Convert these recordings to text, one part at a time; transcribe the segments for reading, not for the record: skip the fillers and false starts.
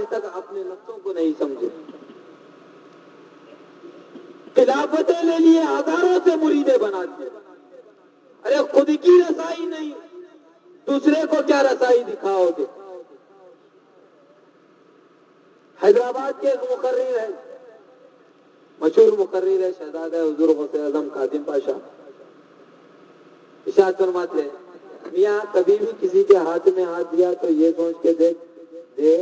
تک اپنے نفسوں کو نہیں سمجھے. خلافتیں لے لیے ہزاروں سے مریدیں بنا دیے. ارے خود کی رسائی نہیں, دوسرے کو کیا رسائی دکھاؤ گے. حیدرآباد کے ایک مقرر ہے, مشہور مقرر ہے, شہزادہ حضور غوث اعظم خادم پاشا, ارشاد فرماتے ہیں میاں کبھی بھی کسی کے ہاتھ میں ہاتھ دیا تو یہ سوچ کے دیکھ دے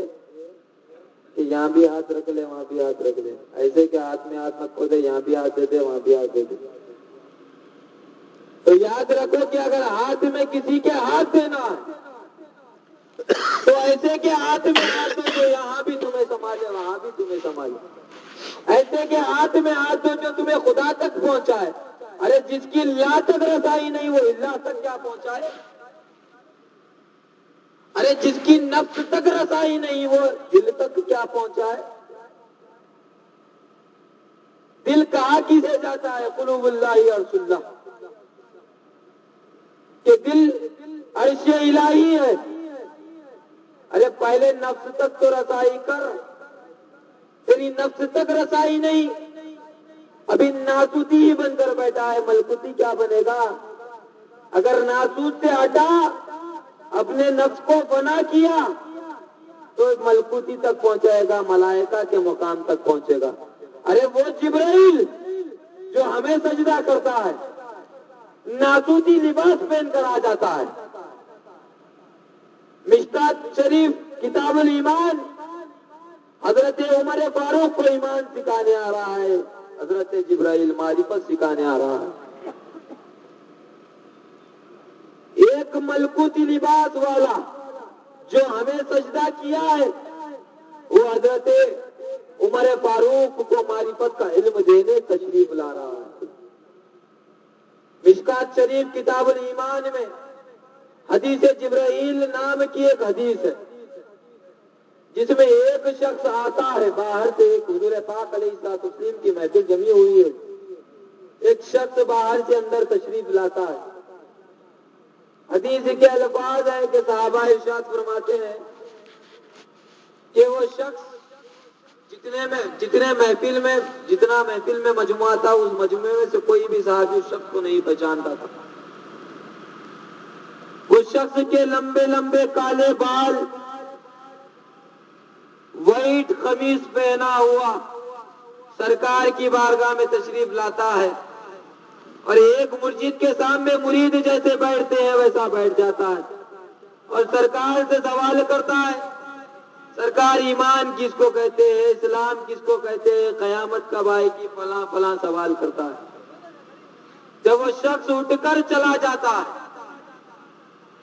کہ یہاں بھی ہاتھ رکھ لے وہاں بھی ہاتھ رکھ لے, ایسے کہ ہاتھ میں ہاتھ نہ کھو دے, یہاں بھی ہاتھ دے دے وہاں بھی ہاتھ دے دے. تو یاد رکھو کہ اگر ہاتھ میں کسی کے ہاتھ دینا تو ایسے کہ ہاتھ میں ہاتھ دو جو یہاں بھی تمہیں سنبھالے وہاں بھی تمہیں سنبھالے. ایسے کہ ہاتھ میں ہاتھ دو جو تمہیں خدا تک پہنچائے. ارے جس کی لا تک رسائی نہیں وہ اللہ تک کیا پہنچائے. ارے جس کی نفس تک رسائی نہیں وہ دل تک کیا پہنچائے. دل کہاں کسے جاتا ہے, قلوب اللہ عرش اللہ, کہ دل عرش الہی ہے. ارے پہلے نفس تک تو رسائی کر, تیری نفس تک رسائی نہیں, ابھی ناسوتی ہی بن کر بیٹھا ہے, ملکوتی کیا بنے گا. اگر ناسوت سے ہٹا اپنے نفس کو فنا کیا تو ملکوتی تک پہنچائے گا, ملائکہ کے مقام تک پہنچے گا. ارے وہ جبرائیل جو ہمیں سجدہ کرتا ہے ناسوتی لباس پہن کر آ جاتا ہے. مشکات شریف کتاب الایمان, حضرت عمر فاروق کو ایمان سکھانے آ رہا ہے, حضرت جبرائیل معرفت سکھانے آ رہا ہے. ایک ملکوتی لباس والا جو ہمیں سجدہ کیا ہے وہ حضرت عمر فاروق کو معرفت کا علم دینے تشریف لا رہا ہے. مشکات شریف کتاب الایمان میں حدیث جبرائیل نام کی ایک حدیث ہے جس میں ایک شخص آتا ہے باہر سے, ایک حضور پاک علیہ الصلوۃ والتسلیم کی محفل جمی ہوئی ہے, ایک شخص باہر سے اندر تشریف لاتا ہے. حدیث کے الفاظ ہے کہ صحابہ ارشاد فرماتے ہیں کہ وہ شخص جتنا محفل میں مجموعہ تھا اس مجموعے میں سے کوئی بھی صحابی اس شخص کو نہیں پہچانتا تھا. اس شخص کے لمبے لمبے کالے بال, وائٹ قمیص پہنا ہوا سرکار کی بارگاہ میں تشریف لاتا ہے اور ایک مسجد کے سامنے مرید جیسے بیٹھتے ہیں ویسا بیٹھ جاتا ہے اور سرکار سے سوال کرتا ہے, سرکار ایمان کس کو کہتے ہیں, اسلام کس کو کہتے ہیں, قیامت کب آئے گی, فلاں فلاں سوال کرتا ہے. جب وہ شخص اٹھ کر چلا جاتا ہے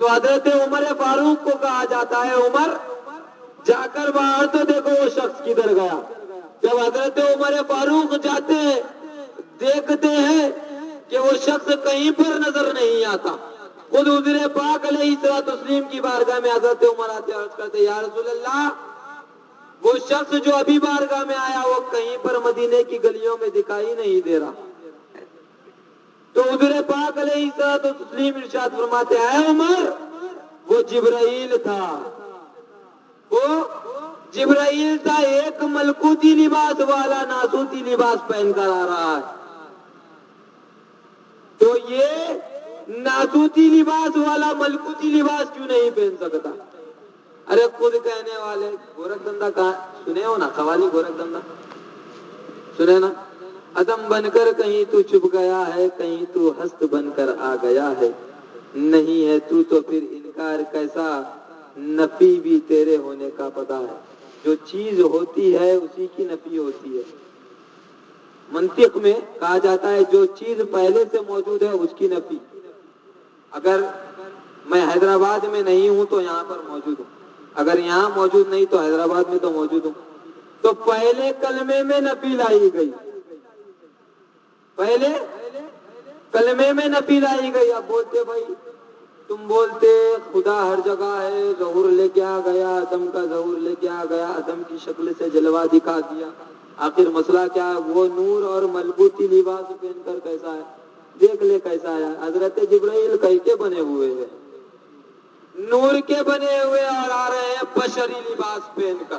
تو حضرت عمر فاروق کو کہا جاتا ہے عمر جا کر باہر تو دیکھو وہ شخص کدھر گیا. جب حضرت عمر فاروق جاتے ہیں دیکھتے ہیں کہ وہ شخص کہیں پر نظر نہیں آتا. خود حضور پاک علیہ الصلوۃ والتسلیم کی بارگاہ میں حضرت عمر آتے عرض کرتے یا رسول اللہ وہ شخص جو ابھی بارگاہ میں آیا وہ کہیں پر مدینے کی گلیوں میں دکھائی نہیں دے رہا. تو حضور پاک علیہ الصلوۃ والتسلیم ارشاد فرماتے ہیں اے عمر وہ جبرائیل تھا, وہ جبرائیل تھا, ایک ملکوتی لباس والا ناسوتی لباس پہن کر آ رہا ہے. تو یہ ناسوتی لباس والا ملکوتی لباس کیوں نہیں پہن سکتا. ارے خود کہنے والے گورکھ دندا کہاں سنے ہو نا, قوالی گورکھ دندا سنے نا, عدم بن کر کہیں تو چھپ گیا ہے, کہیں تو ہست بن کر آ گیا ہے, نہیں ہے تو پھر انکار کیسا, نفی بھی تیرے ہونے کا پتہ ہے. جو چیز ہوتی ہے اسی کی نفی ہوتی ہے. منطق میں کہا جاتا ہے جو چیز پہلے سے موجود ہے اس کی نفی. اگر میں حیدرآباد میں نہیں ہوں تو یہاں پر موجود ہوں, اگر یہاں موجود نہیں تو حیدرآباد میں تو موجود ہوں. تو پہلے کلمے میں نفی لائی گئی, پہلے کلمے میں نفی لائی گئی. اب بولتے بھائی تم بولتے خدا ہر جگہ ہے, ظہور لے کے آ گیا, عدم کا ظہور لے کے آ گیا, عدم کی شکل سے جلوہ دکھا دیا, آخر مسئلہ کیا ہے. وہ نور اور ملکوتی لباس پہن کر کیسا ہے, دیکھ لے کیسا ہے. حضرت جبرائیل کیسے بنے ہوئے ہیں, نور کے بنے ہوئے, اور آ رہے ہیں بشری لباس پہن کر.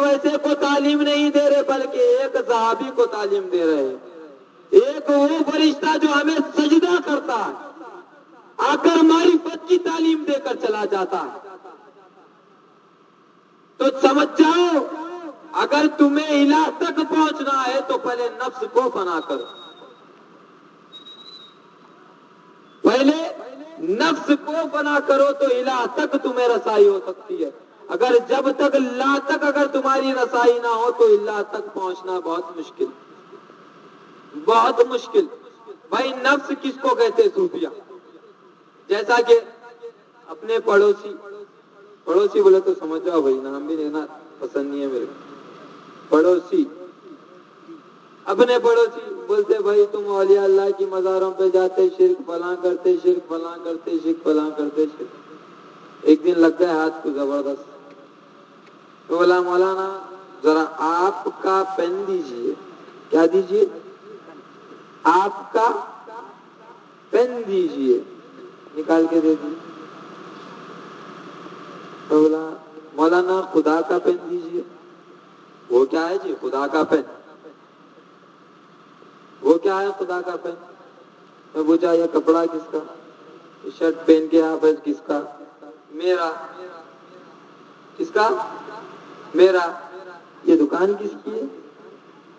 ویسے کو تعلیم نہیں دے رہے بلکہ ایک صحابی کو تعلیم دے رہے ہیں، ایک وہ فرشتہ جو ہمیں سجدہ کرتا ہے آ کر معرفت کی تعلیم دے کر چلا جاتا ہے۔ تو سمجھ جاؤ اگر تمہیں الہ تک پہنچنا ہے تو پہلے نفس کو فنا کرو، پہلے نفس کو فنا کرو تو الہ تک تمہیں رسائی ہو سکتی ہے۔ اگر جب تک لا تک اگر تمہاری رسائی نہ ہو تو اللہ تک پہنچنا بہت مشکل، بہت مشکل۔ بھائی نفس کس کو کہتے صوفیہ؟ جیسا کہ اپنے پڑوسی بولے تو سمجھ جاؤ بھائی، نام بھی لینا پسند نہیں ہے میرے کو۔ پڑوسی، اپنے پڑوسی بولتے بھائی تم اولیاء اللہ کی مزاروں پہ جاتے، شرک فلاں کرتے، شرک فلاں کرتے، شرک فلاں کرتے، شرک۔ ایک دن لگ گئے ہاتھ کو زبردست، تو بولا مولانا ذرا آپ کا پین دیجئے۔ کیا دیجئے؟ آپ کا پین دیجئے، نکال کے دے دیجئے۔ تو بولا مولانا خدا کا پین دیجئے۔ وہ کیا ہے جی خدا کا پین؟ وہ کیا ہے خدا کا پین؟ میں پوچھا یہ کپڑا کس کا؟ شرٹ پہن کے آپ کس کا؟ میرا۔ کس کا؟ میرا۔ یہ دکان کس کی ہے؟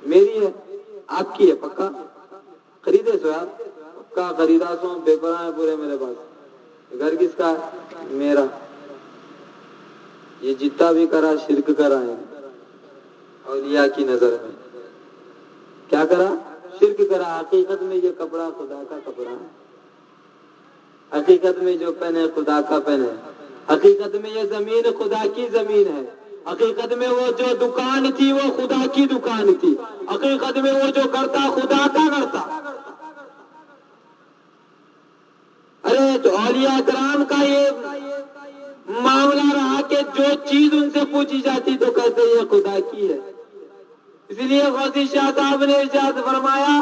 میری ہے۔ آپ کی ہے پکا؟ خریدے سو آپ؟ پکا خریدا سو، پیپر ہیں پورے میرے پاس۔ گھر کس کا ہے؟ میرا۔ یہ جتنا بھی کرا شرک کرا ہے اولیاء کی نظر میں۔ کیا کرا؟ شرک کرا۔ حقیقت میں یہ کپڑا خدا کا کپڑا ہے، حقیقت میں جو پین ہے خدا کا پین ہے، حقیقت میں یہ زمین خدا کی زمین ہے، حقیقت میں وہ جو دکان تھی وہ خدا کی دکان تھی، حقیقت میں وہ جو کرتا خدا کا کرتا۔ ارے تو اولیاء کرام کا یہ معاملہ رہا کہ جو چیز ان سے پوچھی جاتی تو کہتے یہ خدا کی ہے۔ اس لیے غوثی شاہ صاحب نے ارشاد فرمایا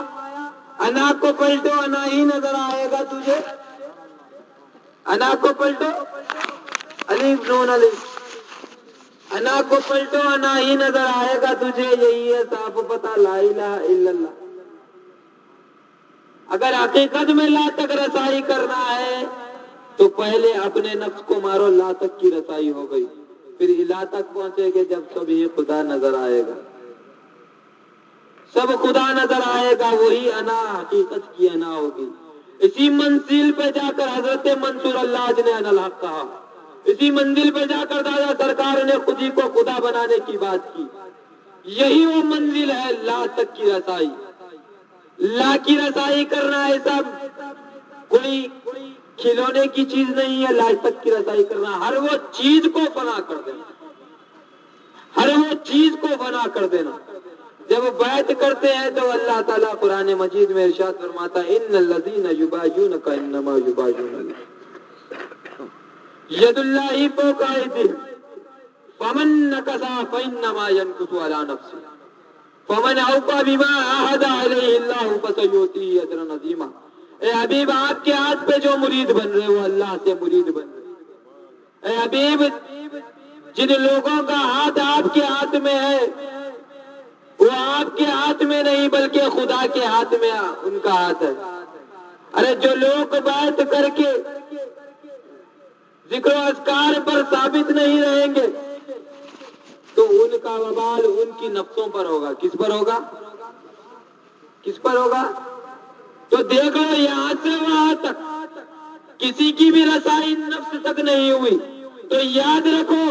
انا کو پلٹو انا ہی نظر آئے گا تجھے، انا کو پلٹو الف نون الف، انا کو پلٹو انا ہی نظر آئے گا تجھے، یہی ہے صاف پتہ لا الہ الا اللہ۔ اگر حقیقت میں لا تک رسائی کرنا ہے تو پہلے اپنے نفس کو مارو، لا تک کی رسائی ہو گئی، پھر الہ تک پہنچے گے جب سب ہی خدا نظر آئے گا، سب خدا نظر آئے گا، وہی انا حقیقت کی انا ہوگی۔ اسی منزل پہ جا کر حضرت منصور اللہ نے انا الحق کہا، اسی منزل پہ جا کر دادا سرکار نے خود ہی کو خدا بنانے کی بات کی۔ یہی وہ منزل ہے لا تک کی رسائی۔ لا کی رسائی کرنا ایسا کوئی کھلونے کی چیز نہیں ہے، لا تک کی رسائی کرنا ہر وہ چیز کو فنا کر دینا، ہر وہ چیز کو فنا کر دینا۔ جب بیعت کرتے ہیں تو اللہ تعالیٰ قرآن مجید میں ارشاد فرماتا ہے ان الذین یبایعونک انما یبایعون اللہ ید اللہ فوق ایدیہم فمن نکث فانما ینکث علی نفسہ فمن اوفی بما عاہد علیہ اللہ فسیؤتیہ اجرا عظیما۔ اے حبیب آپ کے ہاتھ پہ جو مرید بن رہے وہ اللہ سے مرید بن رہے۔ اے حبیب جن لوگوں کا ہاتھ آپ کے ہاتھ میں ہے وہ آپ کے ہاتھ میں نہیں بلکہ خدا کے ہاتھ میں ان کا ہاتھ ہے۔ ارے جو لوگ بیعت کر کے ذکر و اذکار پر ثابت نہیں رہیں گے تو ان کا وبال ان کی نفسوں پر ہوگا۔ کس پر ہوگا؟ کس پر ہوگا؟ تو دیکھ لو یہاں سے وہاں تک کسی کی بھی رسائی نفس تک نہیں ہوئی تو یاد رکھو